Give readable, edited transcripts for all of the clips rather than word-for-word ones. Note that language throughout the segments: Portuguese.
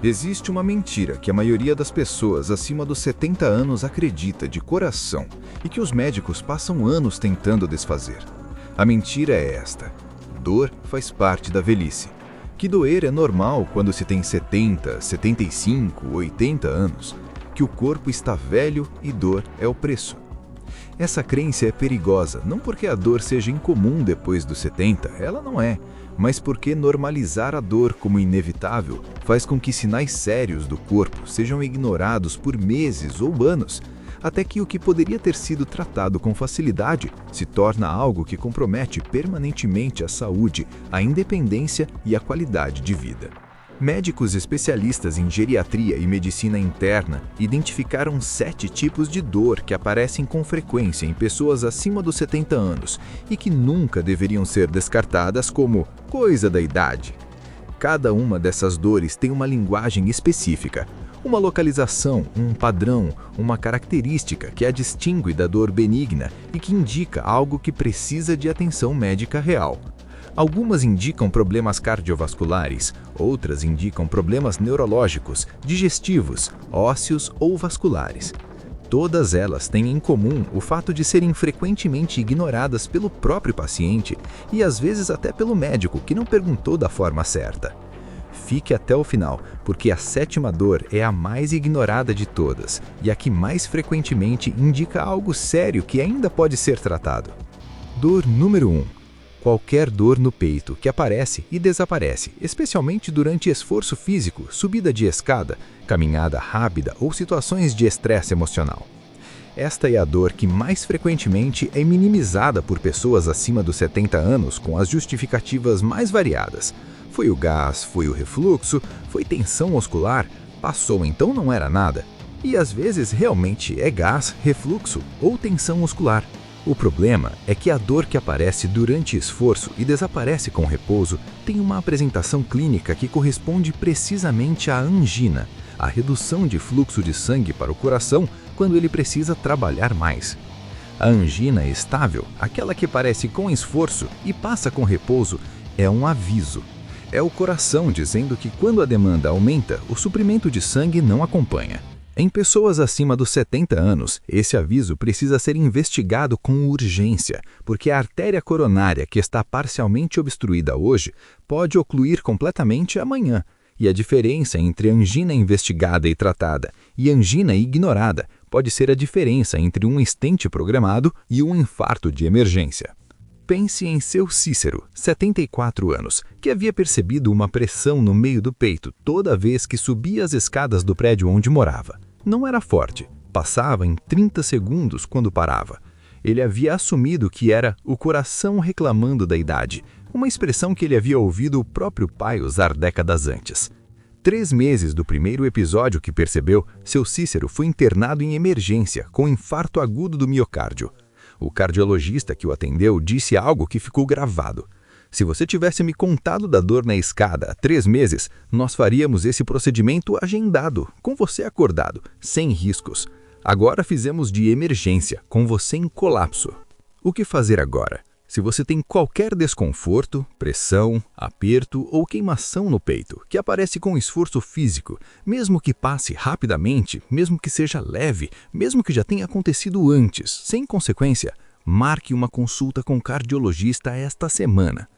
Existe uma mentira que a maioria das pessoas acima dos 70 anos acredita de coração e que os médicos passam anos tentando desfazer. A mentira é esta: dor faz parte da velhice. Que doer é normal quando se tem 70, 75, 80 anos. Que o corpo está velho e dor é o preço. Essa crença é perigosa, não porque a dor seja incomum depois dos 70, ela não é, mas porque normalizar a dor como inevitável faz com que sinais sérios do corpo sejam ignorados por meses ou anos, até que o que poderia ter sido tratado com facilidade se torna algo que compromete permanentemente a saúde, a independência e a qualidade de vida. Médicos especialistas em geriatria e medicina interna identificaram 7 tipos de dor que aparecem com frequência em pessoas acima dos 70 anos e que nunca deveriam ser descartadas como coisa da idade. Cada uma dessas dores tem uma linguagem específica, uma localização, um padrão, uma característica que a distingue da dor benigna e que indica algo que precisa de atenção médica real. Algumas indicam problemas cardiovasculares, outras indicam problemas neurológicos, digestivos, ósseos ou vasculares. Todas elas têm em comum o fato de serem frequentemente ignoradas pelo próprio paciente e às vezes até pelo médico que não perguntou da forma certa. Fique até o final, porque a 7ª dor é a mais ignorada de todas e a que mais frequentemente indica algo sério que ainda pode ser tratado. Dor número 1. Qualquer dor no peito que aparece e desaparece, especialmente durante esforço físico, subida de escada, caminhada rápida ou situações de estresse emocional. Esta é a dor que mais frequentemente é minimizada por pessoas acima dos 70 anos com as justificativas mais variadas. Foi o gás, foi o refluxo, foi tensão muscular, passou então não era nada. E às vezes realmente é gás, refluxo ou tensão muscular. O problema é que a dor que aparece durante esforço e desaparece com repouso tem uma apresentação clínica que corresponde precisamente à angina, a redução de fluxo de sangue para o coração quando ele precisa trabalhar mais. A angina estável, aquela que aparece com esforço e passa com repouso, é um aviso. É o coração dizendo que quando a demanda aumenta, o suprimento de sangue não acompanha. Em pessoas acima dos 70 anos, esse aviso precisa ser investigado com urgência, porque a artéria coronária que está parcialmente obstruída hoje pode ocluir completamente amanhã, e a diferença entre angina investigada e tratada e angina ignorada pode ser a diferença entre um stent programado e um infarto de emergência. Pense em seu Cícero, 74 anos, que havia percebido uma pressão no meio do peito toda vez que subia as escadas do prédio onde morava. Não era forte, passava em 30 segundos quando parava. Ele havia assumido que era o coração reclamando da idade, uma expressão que ele havia ouvido o próprio pai usar décadas antes. 3 meses do primeiro episódio que percebeu, seu Cícero foi internado em emergência com infarto agudo do miocárdio. O cardiologista que o atendeu disse algo que ficou gravado. Se você tivesse me contado da dor na escada há 3 meses, nós faríamos esse procedimento agendado, com você acordado, sem riscos. Agora fizemos de emergência, com você em colapso. O que fazer agora? Se você tem qualquer desconforto, pressão, aperto ou queimação no peito, que aparece com esforço físico, mesmo que passe rapidamente, mesmo que seja leve, mesmo que já tenha acontecido antes, sem consequência, marque uma consulta com cardiologista esta semana.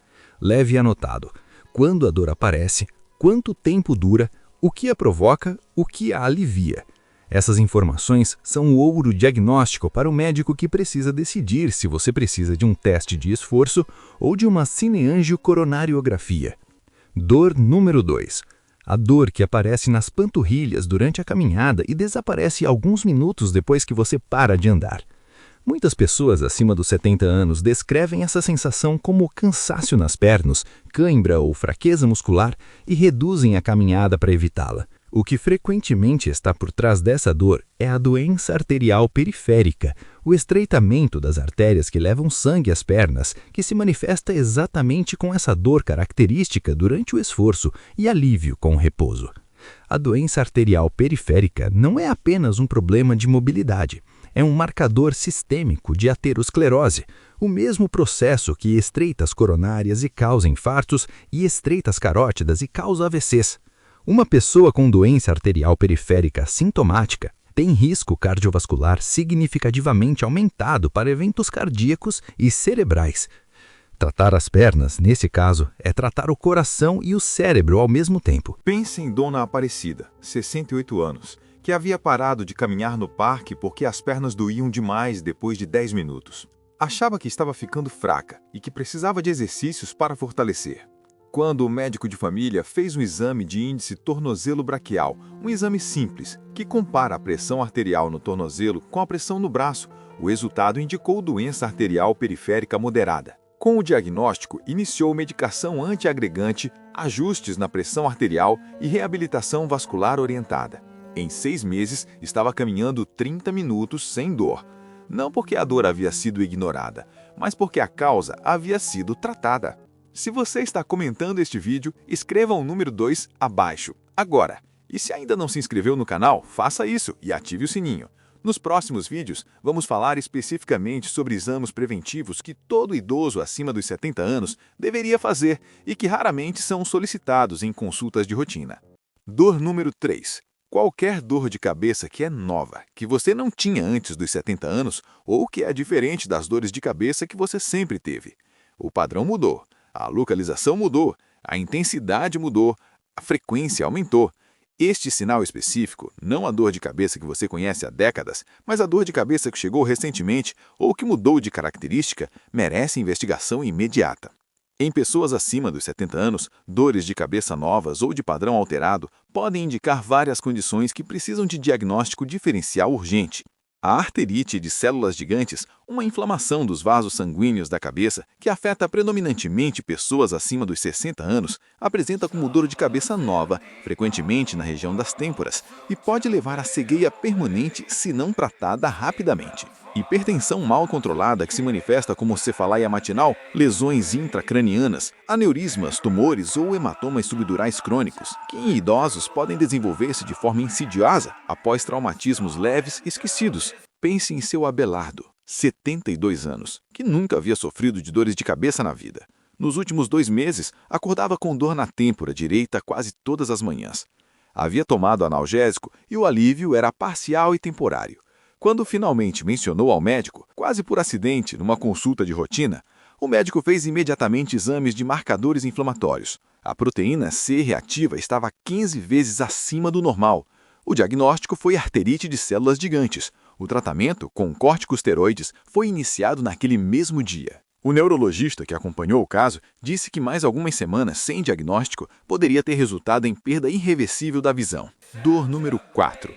Leve anotado quando a dor aparece, quanto tempo dura, o que a provoca, o que a alivia. Essas informações são o ouro diagnóstico para o médico que precisa decidir se você precisa de um teste de esforço ou de uma cineangiocoronariografia. Dor número 2. A dor que aparece nas panturrilhas durante a caminhada e desaparece alguns minutos depois que você para de andar. Muitas pessoas acima dos 70 anos descrevem essa sensação como cansaço nas pernas, cãibra ou fraqueza muscular e reduzem a caminhada para evitá-la. O que frequentemente está por trás dessa dor é a doença arterial periférica, o estreitamento das artérias que levam sangue às pernas, que se manifesta exatamente com essa dor característica durante o esforço e alívio com o repouso. A doença arterial periférica não é apenas um problema de mobilidade, é um marcador sistêmico de aterosclerose, o mesmo processo que estreita as coronárias e causa infartos e estreita as carótidas e causa AVCs. Uma pessoa com doença arterial periférica sintomática tem risco cardiovascular significativamente aumentado para eventos cardíacos e cerebrais. Tratar as pernas, nesse caso, é tratar o coração e o cérebro ao mesmo tempo. Pense em Dona Aparecida, 68 anos, que havia parado de caminhar no parque porque as pernas doíam demais depois de 10 minutos. Achava que estava ficando fraca e que precisava de exercícios para fortalecer. Quando o médico de família fez um exame de índice tornozelo braquial, um exame simples, que compara a pressão arterial no tornozelo com a pressão no braço, o resultado indicou doença arterial periférica moderada. Com o diagnóstico, iniciou medicação antiagregante, ajustes na pressão arterial e reabilitação vascular orientada. Em 6 meses, estava caminhando 30 minutos sem dor. Não porque a dor havia sido ignorada, mas porque a causa havia sido tratada. Se você está comentando este vídeo, escreva o número 2 abaixo, agora. E se ainda não se inscreveu no canal, faça isso e ative o sininho. Nos próximos vídeos, vamos falar especificamente sobre exames preventivos que todo idoso acima dos 70 anos deveria fazer e que raramente são solicitados em consultas de rotina. Dor número 3. Qualquer dor de cabeça que é nova, que você não tinha antes dos 70 anos ou que é diferente das dores de cabeça que você sempre teve. O padrão mudou. A localização mudou, a intensidade mudou, a frequência aumentou. Este sinal específico, não a dor de cabeça que você conhece há décadas, mas a dor de cabeça que chegou recentemente ou que mudou de característica, merece investigação imediata. Em pessoas acima dos 70 anos, dores de cabeça novas ou de padrão alterado podem indicar várias condições que precisam de diagnóstico diferencial urgente. A arterite de células gigantes, uma inflamação dos vasos sanguíneos da cabeça que afeta predominantemente pessoas acima dos 60 anos, apresenta como dor de cabeça nova, frequentemente na região das têmporas, e pode levar à cegueira permanente se não tratada rapidamente. Hipertensão mal controlada que se manifesta como cefaleia matinal, lesões intracranianas, aneurismas, tumores ou hematomas subdurais crônicos, que em idosos podem desenvolver-se de forma insidiosa após traumatismos leves esquecidos. Pense em seu Abelardo, 72 anos, que nunca havia sofrido de dores de cabeça na vida. Nos últimos 2 meses, acordava com dor na têmpora direita quase todas as manhãs. Havia tomado analgésico e o alívio era parcial e temporário. Quando finalmente mencionou ao médico, quase por acidente, numa consulta de rotina, o médico fez imediatamente exames de marcadores inflamatórios. A proteína C reativa estava 15 vezes acima do normal. O diagnóstico foi arterite de células gigantes. O tratamento, com corticosteroides, foi iniciado naquele mesmo dia. O neurologista que acompanhou o caso disse que mais algumas semanas sem diagnóstico poderia ter resultado em perda irreversível da visão. Dor número 4.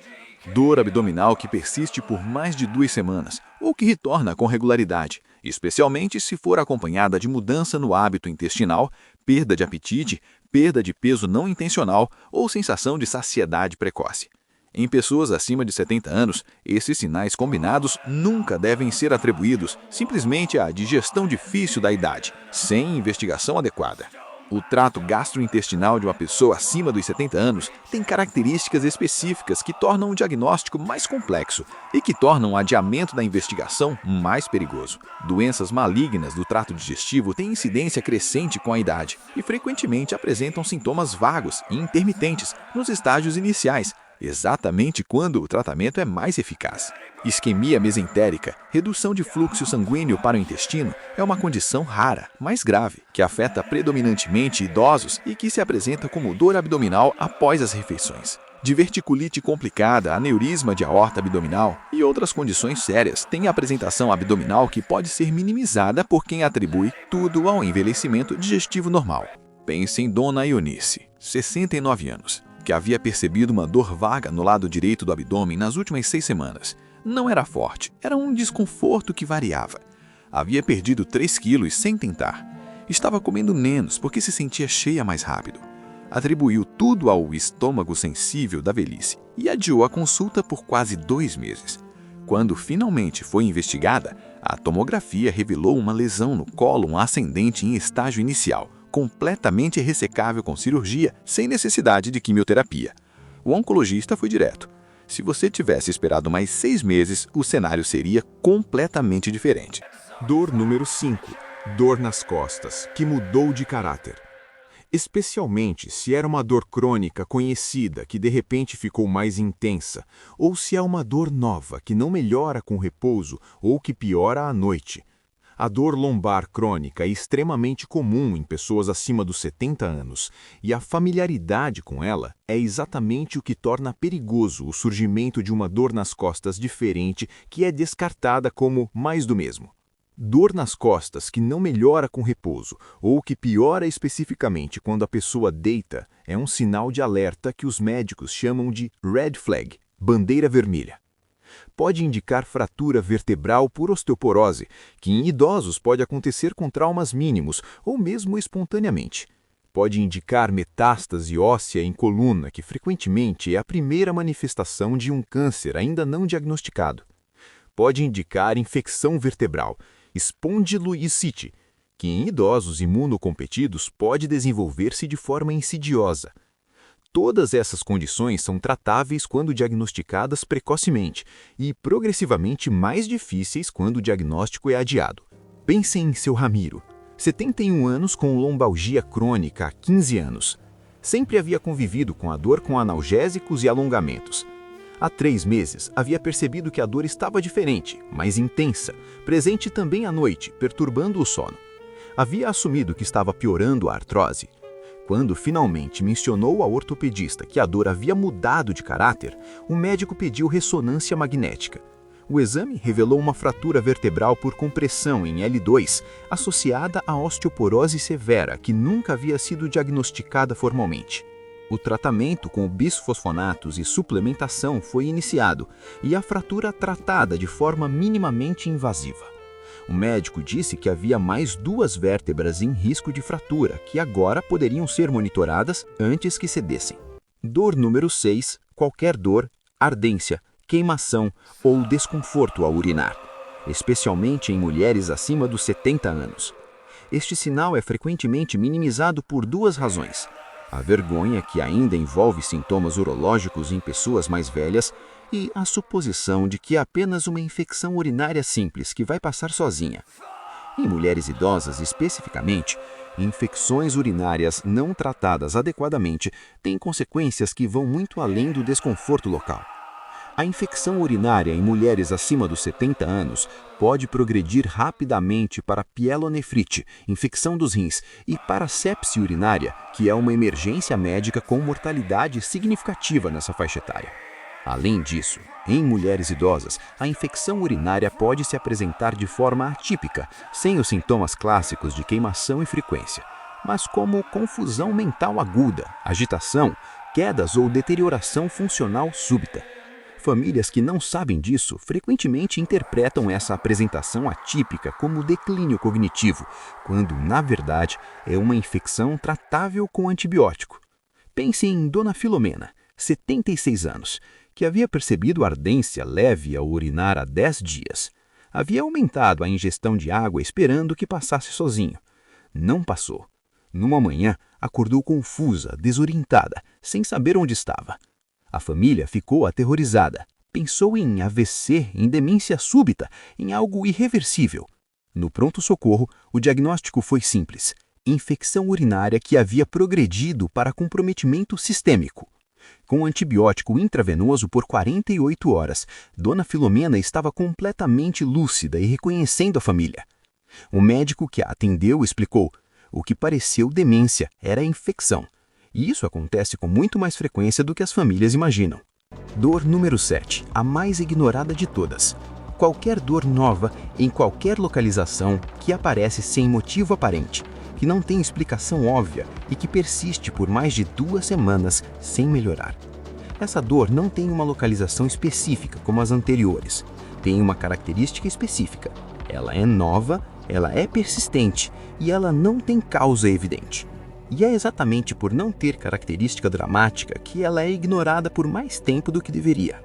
Dor abdominal que persiste por mais de 2 semanas ou que retorna com regularidade, especialmente se for acompanhada de mudança no hábito intestinal, perda de apetite, perda de peso não intencional ou sensação de saciedade precoce. Em pessoas acima de 70 anos, esses sinais combinados nunca devem ser atribuídos simplesmente à digestão difícil da idade, sem investigação adequada. O trato gastrointestinal de uma pessoa acima dos 70 anos tem características específicas que tornam o diagnóstico mais complexo e que tornam o adiamento da investigação mais perigoso. Doenças malignas do trato digestivo têm incidência crescente com a idade e frequentemente apresentam sintomas vagos e intermitentes nos estágios iniciais, exatamente quando o tratamento é mais eficaz. Isquemia mesentérica, redução de fluxo sanguíneo para o intestino, é uma condição rara, mas grave, que afeta predominantemente idosos e que se apresenta como dor abdominal após as refeições. Diverticulite complicada, aneurisma de aorta abdominal e outras condições sérias têm apresentação abdominal que pode ser minimizada por quem atribui tudo ao envelhecimento digestivo normal. Pense em Dona Eunice, 69 anos, que havia percebido uma dor vaga no lado direito do abdômen nas últimas 6 semanas. Não era forte, era um desconforto que variava. Havia perdido 3 quilos sem tentar. Estava comendo menos porque se sentia cheia mais rápido. Atribuiu tudo ao estômago sensível da velhice e adiou a consulta por quase 2 meses. Quando finalmente foi investigada, a tomografia revelou uma lesão no cólon ascendente em estágio inicial, completamente ressecável com cirurgia, sem necessidade de quimioterapia. O oncologista foi direto. Se você tivesse esperado mais 6 meses, o cenário seria completamente diferente. Dor número 5. Dor nas costas, que mudou de caráter. especialmente se era uma dor crônica conhecida que de repente ficou mais intensa, ou se é uma dor nova que não melhora com repouso ou que piora à noite. A dor lombar crônica é extremamente comum em pessoas acima dos 70 anos, e a familiaridade com ela é exatamente o que torna perigoso o surgimento de uma dor nas costas diferente que é descartada como mais do mesmo. Dor nas costas que não melhora com repouso ou que piora especificamente quando a pessoa deita é um sinal de alerta que os médicos chamam de red flag, bandeira vermelha. Pode indicar fratura vertebral por osteoporose, que em idosos pode acontecer com traumas mínimos ou mesmo espontaneamente. Pode indicar metástase óssea em coluna, que frequentemente é a primeira manifestação de um câncer ainda não diagnosticado. Pode indicar infecção vertebral, espondiloicite, que em idosos imunocompetidos pode desenvolver-se de forma insidiosa. Todas essas condições são tratáveis quando diagnosticadas precocemente e progressivamente mais difíceis quando o diagnóstico é adiado. Pensem em seu Ramiro, 71 anos com lombalgia crônica há 15 anos. Sempre havia convivido com a dor com analgésicos e alongamentos. Há 3 meses, havia percebido que a dor estava diferente, mais intensa, presente também à noite, perturbando o sono. Havia assumido que estava piorando a artrose. Quando finalmente mencionou ao ortopedista que a dor havia mudado de caráter, o médico pediu ressonância magnética. O exame revelou uma fratura vertebral por compressão em L2, associada à osteoporose severa, que nunca havia sido diagnosticada formalmente. O tratamento com bisfosfonatos e suplementação foi iniciado e a fratura tratada de forma minimamente invasiva. O médico disse que havia mais 2 vértebras em risco de fratura, que agora poderiam ser monitoradas antes que cedessem. Dor número 6, qualquer dor, ardência, queimação ou desconforto ao urinar, especialmente em mulheres acima dos 70 anos. Este sinal é frequentemente minimizado por 2 razões: a vergonha, que ainda envolve sintomas urológicos em pessoas mais velhas, e a suposição de que é apenas uma infecção urinária simples que vai passar sozinha. Em mulheres idosas, especificamente, infecções urinárias não tratadas adequadamente têm consequências que vão muito além do desconforto local. A infecção urinária em mulheres acima dos 70 anos pode progredir rapidamente para pielonefrite, infecção dos rins, e para sepse urinária, que é uma emergência médica com mortalidade significativa nessa faixa etária. Além disso, em mulheres idosas, a infecção urinária pode se apresentar de forma atípica, sem os sintomas clássicos de queimação e frequência, mas como confusão mental aguda, agitação, quedas ou deterioração funcional súbita. Famílias que não sabem disso frequentemente interpretam essa apresentação atípica como declínio cognitivo, quando, na verdade, é uma infecção tratável com antibiótico. Pense em Dona Filomena, 76 anos, que havia percebido ardência leve ao urinar há 10 dias. Havia aumentado a ingestão de água esperando que passasse sozinho. Não passou. Numa manhã, acordou confusa, desorientada, sem saber onde estava. A família ficou aterrorizada. Pensou em AVC, em demência súbita, em algo irreversível. No pronto-socorro, o diagnóstico foi simples: infecção urinária que havia progredido para comprometimento sistêmico. Com antibiótico intravenoso por 48 horas, Dona Filomena estava completamente lúcida e reconhecendo a família. O médico que a atendeu explicou: o que pareceu demência era infecção. E isso acontece com muito mais frequência do que as famílias imaginam. Dor número 7, a mais ignorada de todas. Qualquer dor nova, em qualquer localização, que aparece sem motivo aparente, que não tem explicação óbvia e que persiste por mais de 2 semanas sem melhorar. Essa dor não tem uma localização específica como as anteriores. Tem uma característica específica. Ela é nova, ela é persistente e ela não tem causa evidente. E é exatamente por não ter característica dramática que ela é ignorada por mais tempo do que deveria.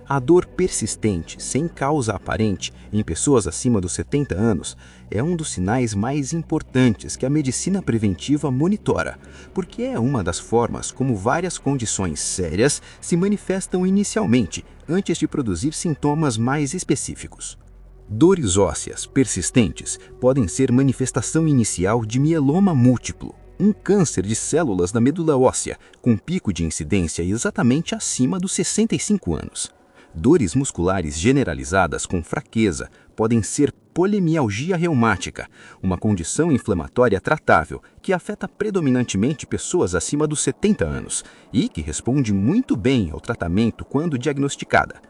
A dor persistente, sem causa aparente, em pessoas acima dos 70 anos, é um dos sinais mais importantes que a medicina preventiva monitora, porque é uma das formas como várias condições sérias se manifestam inicialmente, antes de produzir sintomas mais específicos. Dores ósseas persistentes podem ser manifestação inicial de mieloma múltiplo. um câncer de células da medula óssea, com pico de incidência exatamente acima dos 65 anos. Dores musculares generalizadas com fraqueza podem ser polimialgia reumática, uma condição inflamatória tratável que afeta predominantemente pessoas acima dos 70 anos e que responde muito bem ao tratamento quando diagnosticada.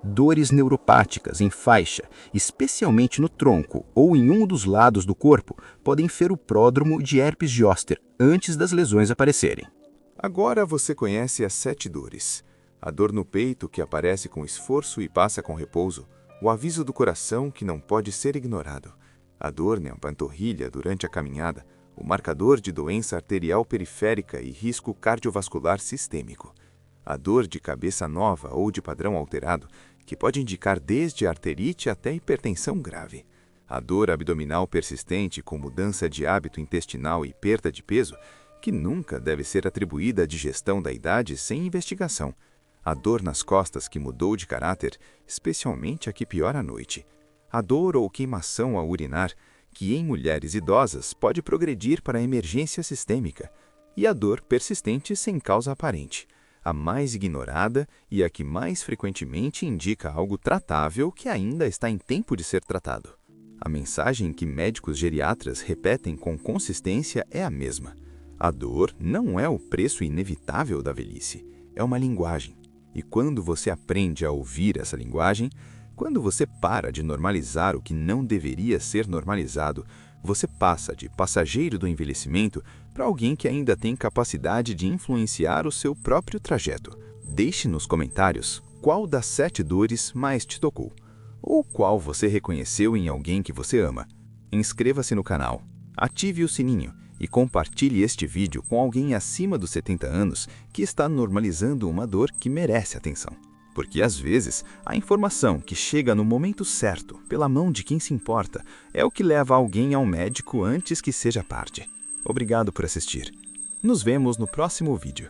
Dores neuropáticas em faixa, especialmente no tronco ou em um dos lados do corpo, podem ser o pródromo de herpes zoster antes das lesões aparecerem. Agora você conhece as 7 dores. A dor no peito, que aparece com esforço e passa com repouso. O aviso do coração, que não pode ser ignorado. A dor na panturrilha durante a caminhada. O marcador de doença arterial periférica e risco cardiovascular sistêmico. A dor de cabeça nova ou de padrão alterado, que pode indicar desde arterite até hipertensão grave. A dor abdominal persistente com mudança de hábito intestinal e perda de peso, que nunca deve ser atribuída à digestão da idade sem investigação. A dor nas costas que mudou de caráter, especialmente a que piora à noite. A dor ou queimação ao urinar, que em mulheres idosas pode progredir para a emergência sistêmica. E a dor persistente sem causa aparente, a mais ignorada e a que mais frequentemente indica algo tratável que ainda está em tempo de ser tratado. A mensagem que médicos geriatras repetem com consistência é a mesma. A dor não é o preço inevitável da velhice, é uma linguagem. E quando você aprende a ouvir essa linguagem, quando você para de normalizar o que não deveria ser normalizado, você passa de passageiro do envelhecimento para alguém que ainda tem capacidade de influenciar o seu próprio trajeto. Deixe nos comentários qual das 7 dores mais te tocou, ou qual você reconheceu em alguém que você ama. Inscreva-se no canal, ative o sininho e compartilhe este vídeo com alguém acima dos 70 anos que está normalizando uma dor que merece atenção. Porque às vezes, a informação que chega no momento certo, pela mão de quem se importa, é o que leva alguém ao médico antes que seja tarde. Obrigado por assistir. Nos vemos no próximo vídeo.